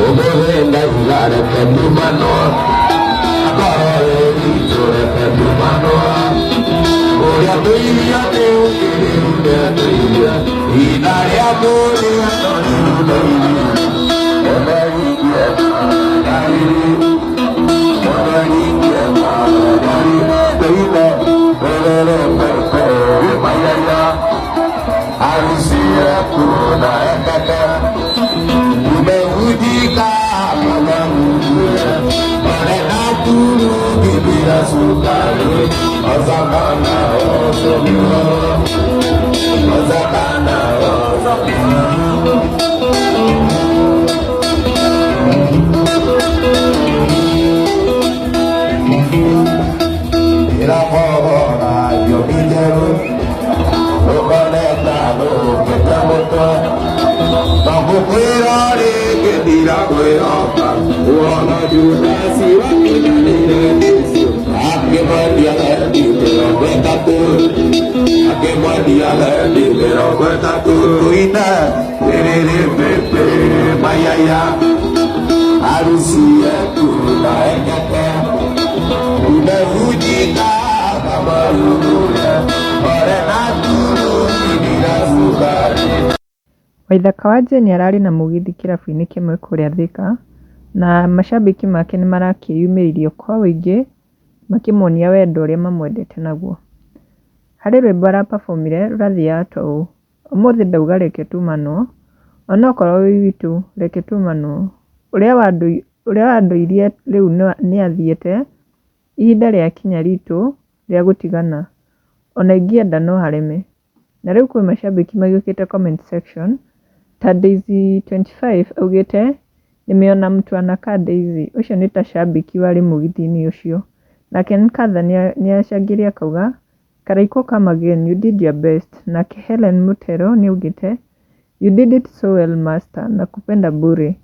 Obenda zilare pendumano, akore itore pendumano. Oya doiya doiya, inare amore doiya. Omari dari, omari dari, doiya, mayaya, arusia kuna ekata. Umehudika mamanguya, mereka dulu bibira sukari, azakana osomyo, azakana osomyo. Ila kora yo bijeru, lo conecta lo que te moto. Bajo fuera de que tira fuera, uno ayuda si va a tirar a que vaya a pero cuenta tú, a que vaya a pero cuenta tú, ruina, pepe, vaya ya, arusia tú la engata, una rujita, camarura, morena tú, mira su cara. Waithaka wa Jane ararĩ na mũgithi kĩrabu-inĩ kĩmwe kũrĩa Thika, na macambĩki make nĩ marakĩyumĩririo kwa wũingĩ makĩmonia wendo ũrĩa mamwendete naguo. Harĩ rwĩmbo arapafomire rũrathiaga ũũ: ũmũthĩ ndauga reke tumanwo, onokorwo wĩ witũ reke tumanwo, ũrĩa wandũirie rĩu nĩ athiĩte, ihinda rĩakinya ritũ rĩa gũtigana, ona ingĩenda no hareme. Na rĩu kwĩ macambĩki magĩũkĩte comment section ta Daisy25 augĩte nimeona mtu anakaa Daisy, ũcio nĩ ta cambĩki warĩ mũgithi-inĩ ũcio. Nake Nkatha nĩacangĩre akauga Karaiko come again, you did your best. Nake Helen Mutero nĩaugĩte you did it so well master, nakupenda bure.